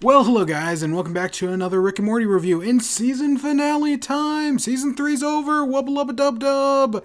Well, hello guys, and welcome back to another Rick and Morty review in season finale time. Season 3's over. Wubba lubba dub dub.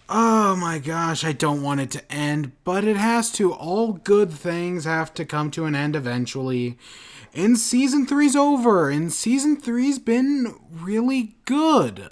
Oh my gosh, I don't want it to end, but it has to. All good things have to come to an end eventually. And season 3's over, and season 3's been really good.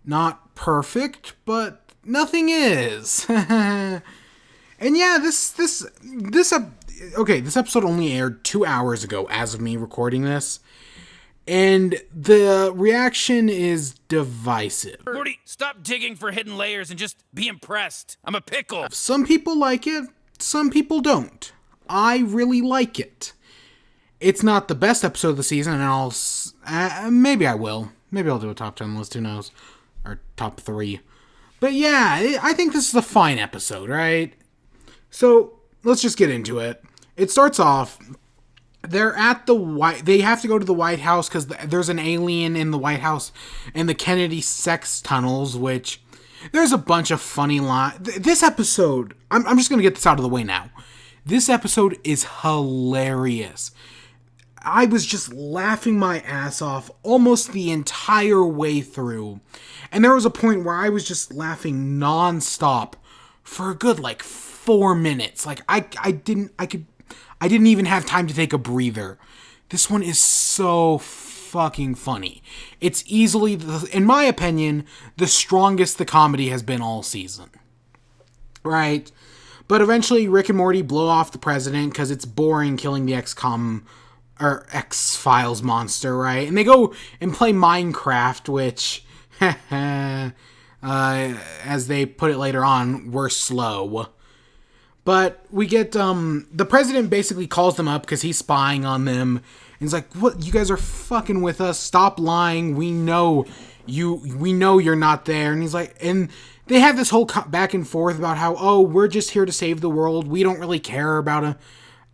Not perfect, but nothing is. And yeah, this episode only aired 2 hours ago as of me recording this. And the reaction is divisive. Morty, stop digging for hidden layers and just be impressed. I'm a pickle. Some people like it, some people don't. I really like it. It's not the best episode of the season, and maybe I will. Maybe I'll do a top 10 list, who knows? Or top 3. But yeah, I think this is a fine episode, right? So, let's just get into it. It starts off, they're at they have to go to the White House because there's an alien in the White House and the Kennedy sex tunnels, which there's a bunch of funny lines. This episode, I'm just going to get this out of the way now. This episode is hilarious. I was just laughing my ass off almost the entire way through. And there was a point where I was just laughing nonstop for a good 4 minutes. I didn't even have time to take a breather. This one is so fucking funny. It's easily, in my opinion, the strongest the comedy has been all season. Right? But eventually Rick and Morty blow off the president because it's boring killing the X-Files monster, right? And they go and play Minecraft, which, as they put it later on, we're slow. But we get, the president basically calls them up because he's spying on them. And he's like, what, you guys are fucking with us. Stop lying. We know you're not there. And he's like, and they have this whole back and forth about how, we're just here to save the world. We don't really care about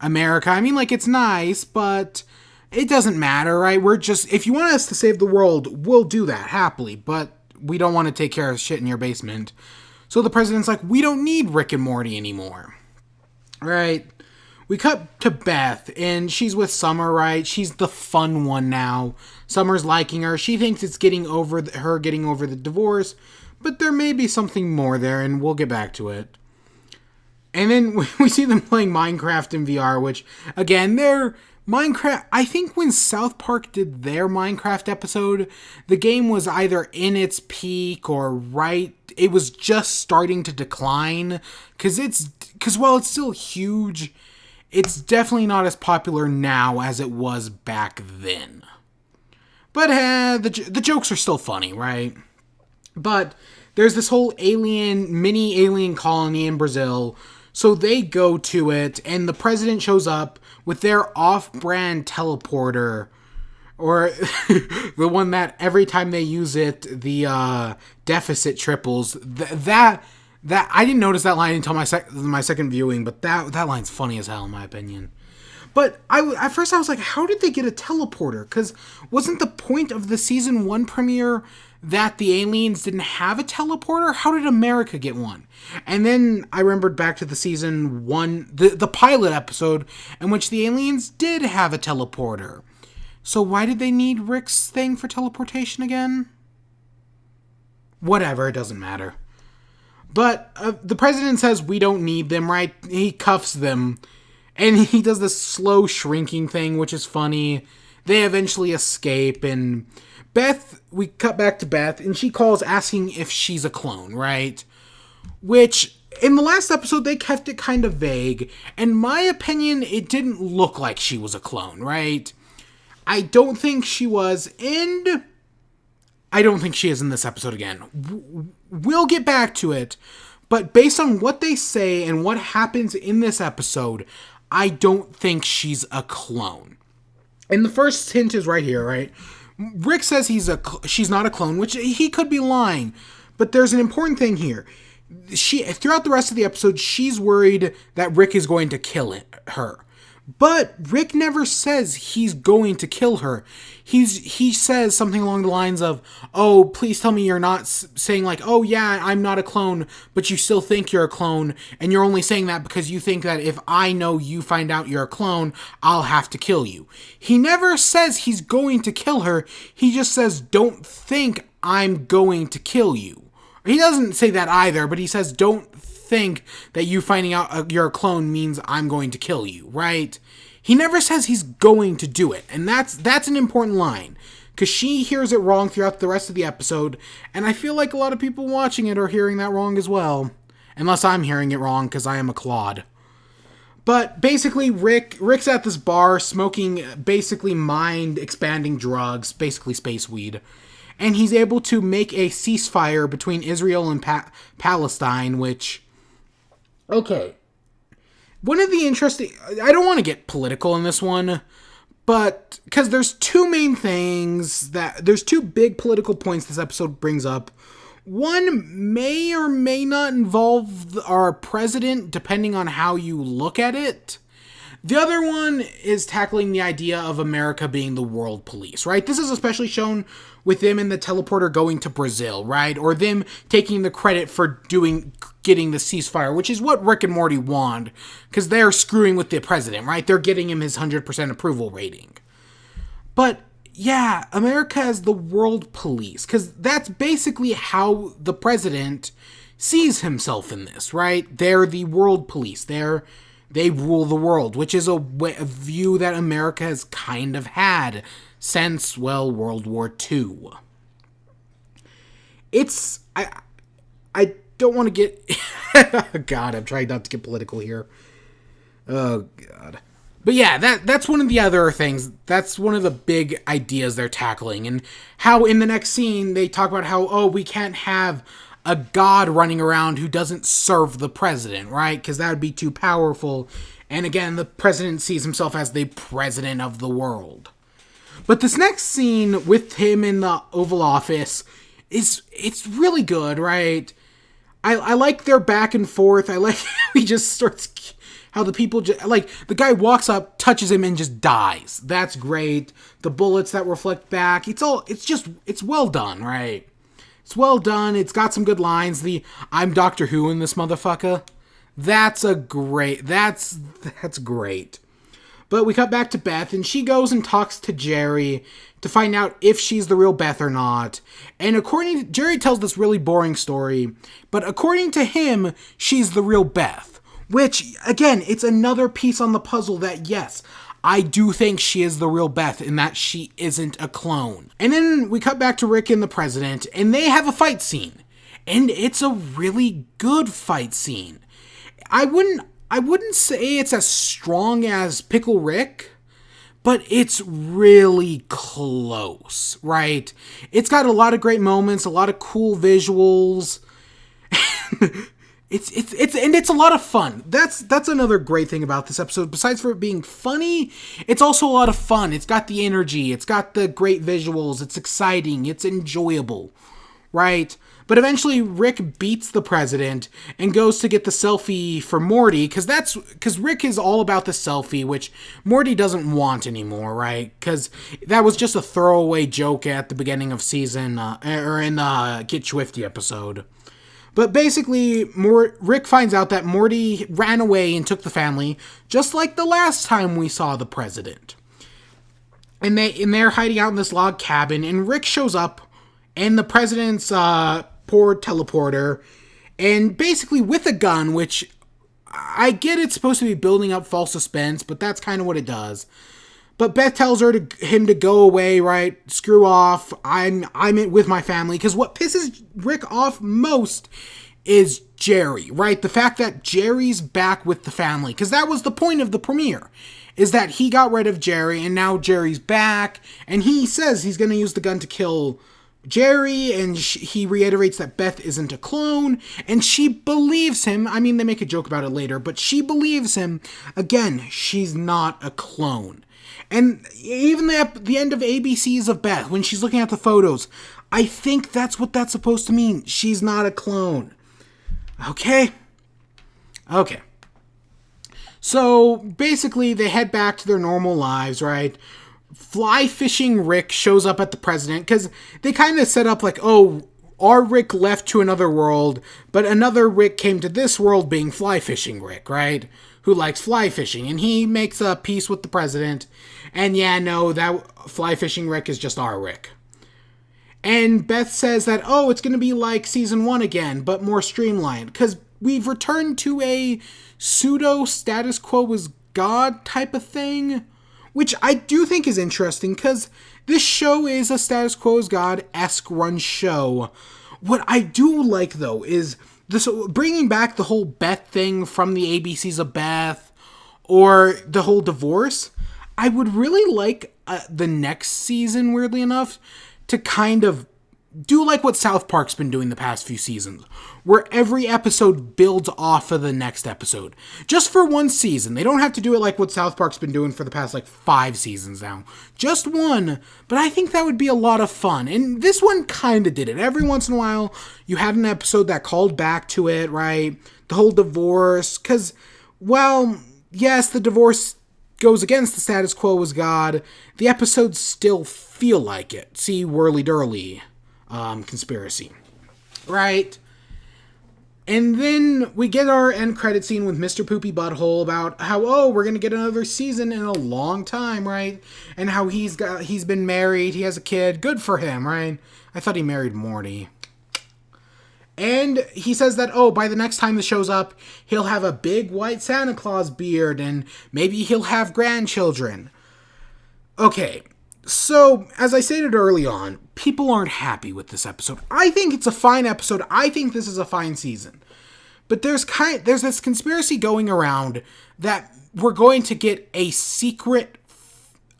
America. I mean, it's nice, but it doesn't matter, right? If you want us to save the world, we'll do that happily. But we don't want to take care of shit in your basement. So the president's like, we don't need Rick and Morty anymore. Right? We cut to Beth, and she's with Summer, right? She's the fun one now. Summer's liking her. She thinks it's getting over the divorce, but there may be something more there, and we'll get back to it. And then we see them playing Minecraft in VR, which, again, Minecraft, I think when South Park did their Minecraft episode, the game was either in its peak or it was just starting to decline, because while it's still huge, it's definitely not as popular now as it was back then. But the jokes are still funny, right? But there's this whole mini alien colony in Brazil, so they go to it, and the president shows up with their off-brand teleporter, or the one that every time they use it, the deficit triples. That I didn't notice that line until my second viewing, but that line's funny as hell in my opinion. But at first I was like, how did they get a teleporter? Because wasn't the point of the season 1 premiere that the aliens didn't have a teleporter? How did America get one? And then I remembered back to the season 1, the pilot episode, in which the aliens did have a teleporter. So why did they need Rick's thing for teleportation again? Whatever, it doesn't matter. But the president says we don't need them, right? He cuffs them. And he does this slow shrinking thing, which is funny. They eventually escape, and we cut back to Beth, and she calls asking if she's a clone, right? Which, in the last episode, they kept it kind of vague. In my opinion, it didn't look like she was a clone, right? I don't think she was, and I don't think she is in this episode again. We'll get back to it, but based on what they say and what happens in this episode, I don't think she's a clone. And the first hint is right here, right? Rick says she's not a clone, which he could be lying, but there's an important thing here. Throughout the rest of the episode, she's worried that Rick is going to kill her. But Rick never says he's going to kill her. He says something along the lines of, "Oh, please tell me you're not saying like, oh yeah, I'm not a clone, but you still think you're a clone, and you're only saying that because you think that if I know you find out you're a clone, I'll have to kill you." He never says he's going to kill her. He just says, "Don't think I'm going to kill you." He doesn't say that either, but he says, "Don't think that you finding out you're a clone means I'm going to kill you," right? He never says he's going to do it, and that's an important line, because she hears it wrong throughout the rest of the episode, and I feel like a lot of people watching it are hearing that wrong as well, unless I'm hearing it wrong, because I am a clod. But basically, Rick's at this bar smoking basically mind-expanding drugs, basically space weed, and he's able to make a ceasefire between Israel and Palestine, which... Okay. One of the interesting... I don't want to get political in this one, but... Because there's two main things that... There's two big political points this episode brings up. One may or may not involve our president, depending on how you look at it. The other one is tackling the idea of America being the world police, right? This is especially shown with them in the teleporter going to Brazil, right? Or them taking the credit for getting the ceasefire, which is what Rick and Morty want, because they're screwing with the president, right? They're getting him his 100% approval rating. But yeah, America as the world police, because that's basically how the president sees himself in this, right? They're the world police. They rule the world, which is a view that America has kind of had since, well, World War II. I don't want to get... God, I'm trying not to get political here. Oh, God. But yeah, that's one of the other things. That's one of the big ideas they're tackling. And how in the next scene, they talk about how, oh, we can't have a god running around who doesn't serve the president, right? Because that would be too powerful. And again, the president sees himself as the president of the world. But this next scene with him in the Oval Office it's really good, right? I like their back and forth. I like how he just starts, how the people just, like, the guy walks up, touches him, and just dies. That's great. The bullets that reflect back, it's well done, right? It's well done. It's got some good lines. The "I'm Doctor Who" in this motherfucker. That's great. But we cut back to Beth, and she goes and talks to Jerry to find out if she's the real Beth or not. And Jerry tells this really boring story, but according to him, she's the real Beth. Which, again, it's another piece on the puzzle that, yes, I do think she is the real Beth and that she isn't a clone. And then we cut back to Rick and the president, and they have a fight scene. And it's a really good fight scene. I wouldn't say it's as strong as Pickle Rick, but it's really close, right? It's got a lot of great moments, a lot of cool visuals. It's a lot of fun. That's another great thing about this episode. Besides for it being funny, it's also a lot of fun. It's got the energy, it's got the great visuals, it's exciting, it's enjoyable, right? But eventually Rick beats the president and goes to get the selfie for Morty, because Rick is all about the selfie, which Morty doesn't want anymore, right? Because that was just a throwaway joke at the beginning of season, or in the Get Swifty episode. But basically, Rick finds out that Morty ran away and took the family, just like the last time we saw the president. And they're hiding out in this log cabin, and Rick shows up, and the president's poor teleporter, and basically with a gun, which I get it's supposed to be building up false suspense, but that's kind of what it does. But Beth tells him to go away, right? Screw off. I'm in with my family. Because what pisses Rick off most is Jerry, right? The fact that Jerry's back with the family. Because that was the point of the premiere. Is that he got rid of Jerry, and now Jerry's back. And he says he's going to use the gun to kill Jerry, and he reiterates that Beth isn't a clone, and she believes him. I mean, they make a joke about it later, but she believes him. Again, she's not a clone. And even at the end of ABCs of Beth, when she's looking at the photos, I think that's what that's supposed to mean. She's not a clone. Okay. So basically, they head back to their normal lives, right? Fly fishing Rick shows up at the president because they kind of set up like, oh, our Rick left to another world, but another Rick came to this world being fly fishing Rick, right? Who likes fly fishing, and he makes a peace with the president. And yeah, no, that fly fishing Rick is just our Rick. And Beth says that, oh, it's going to be like season 1 again, but more streamlined, because we've returned to a pseudo status quo as God type of thing, which I do think is interesting, because this show is a status quo as God-esque run show. What I do like, though, is this bringing back the whole Beth thing from the ABCs of Beth, or the whole divorce. I would really like the next season, weirdly enough, to kind of do like what South Park's been doing the past few seasons, where every episode builds off of the next episode. Just for one season. They don't have to do it like what South Park's been doing for the past 5 seasons now. Just one. But I think that would be a lot of fun. And this one kind of did it. Every once in a while, you had an episode that called back to it, right? The whole divorce. Because, well, yes, the divorce goes against the status quo as God. The episodes still feel like it. See Whirly-Durly. Conspiracy. Right? And then we get our end credit scene with Mr. Poopy Butthole about how, oh, we're going to get another season in a long time, right? And how he's been married, he has a kid. Good for him, right? I thought he married Morty. And he says that, oh, by the next time the show's up, he'll have a big white Santa Claus beard and maybe he'll have grandchildren. Okay. So, as I stated early on, people aren't happy with this episode. I think it's a fine episode. I think this is a fine season. But there's this conspiracy going around that we're going to get a secret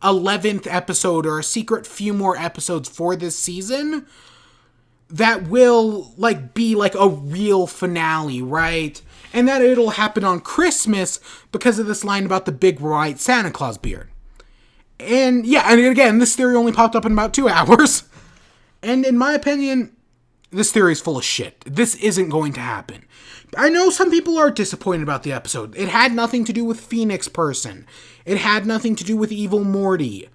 11th episode or a secret few more episodes for this season that will be a real finale, right? And that it'll happen on Christmas because of this line about the big white Santa Claus beard. And yeah, and again, this theory only popped up in about 2 hours. And in my opinion, this theory is full of shit. This isn't going to happen. I know some people are disappointed about the episode. It had nothing to do with Phoenix Person. It had nothing to do with Evil Morty.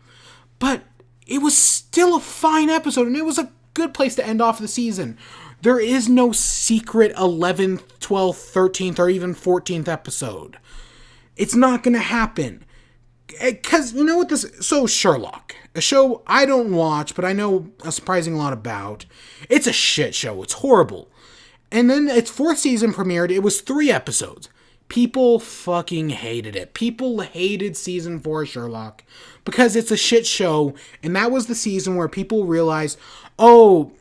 But it was still a fine episode, and it was a good place to end off the season. There is no secret 11th, 12th, 13th, or even 14th episode. It's not going to happen. Because, you know what this... So, Sherlock. A show I don't watch, but I know a surprising lot about. It's a shit show. It's horrible. And then its 4th season premiered. It was 3 episodes. People fucking hated it. People hated season 4 Sherlock. Because it's a shit show. And that was the season where people realized, oh,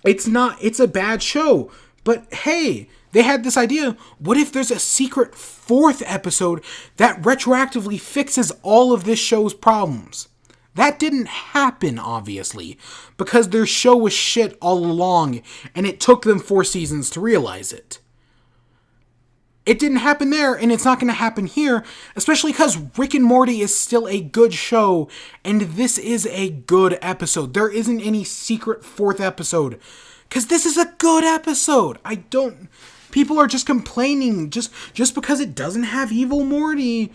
it's a bad show. But hey... They had this idea, what if there's a secret 4th episode that retroactively fixes all of this show's problems? That didn't happen, obviously, because their show was shit all along, and it took them 4 seasons to realize it. It didn't happen there, and it's not going to happen here, especially because Rick and Morty is still a good show, and this is a good episode. There isn't any secret 4th episode, because this is a good episode. People are just complaining just because it doesn't have Evil Morty.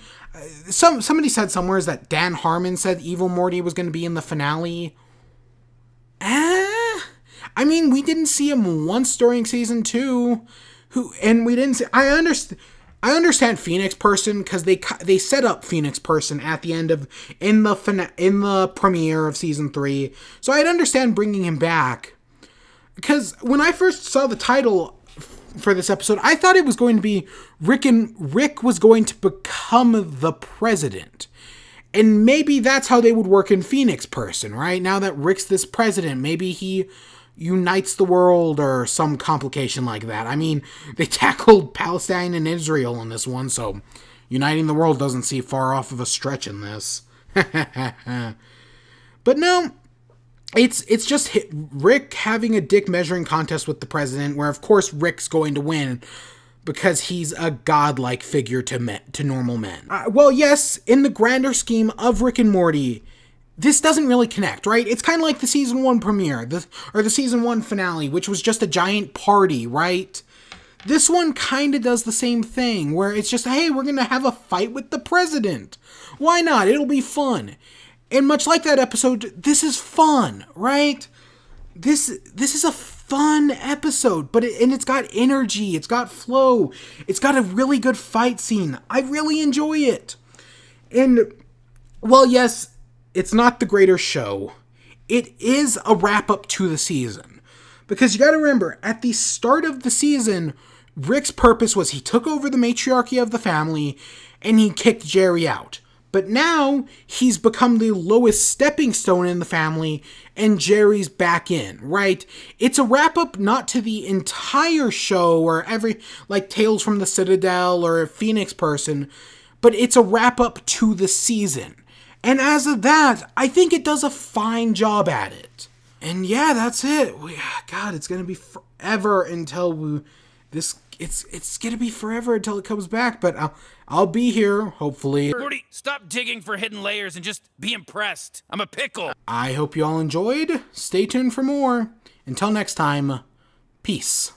Somebody said somewhere that Dan Harmon said Evil Morty was going to be in the finale. I mean, we didn't see him once during season 2. We didn't see... I understand Phoenix Person because they set up Phoenix Person at the end of in the premiere of season 3. So I'd understand bringing him back. Because when I first saw the title for this episode, I thought it was going to be Rick was going to become the president. And maybe that's how they would work in Phoenix Person, right? Now that Rick's this president, maybe he unites the world or some complication like that. I mean, they tackled Palestine and Israel in this one, so uniting the world doesn't seem far off of a stretch in this. But no, it's just Rick having a dick measuring contest with the president, where of course Rick's going to win because he's a godlike figure to normal men. Well, yes, in the grander scheme of Rick and Morty, this doesn't really connect, right? It's kind of like the season 1 premiere, or the season 1 finale, which was just a giant party, right? This one kind of does the same thing, where it's just, hey, we're going to have a fight with the president. Why not? It'll be fun. And much like that episode, this is fun, right? This is a fun episode, but it's got energy, it's got flow, it's got a really good fight scene. I really enjoy it. And, well, yes, it's not the greater show. It is a wrap-up to the season. Because you gotta remember, at the start of the season, Rick's purpose was he took over the matriarchy of the family, and he kicked Jerry out. But now, he's become the lowest stepping stone in the family, and Jerry's back in, right? It's a wrap-up not to the entire show, or like Tales from the Citadel, or Phoenix Person, but it's a wrap-up to the season. And as of that, I think it does a fine job at it. And yeah, that's it. God, it's gonna be forever until it's gonna be forever until it comes back, but I'll be here, hopefully. Morty, stop digging for hidden layers and just be impressed. I'm a pickle. I hope you all enjoyed. Stay tuned for more. Until next time, peace.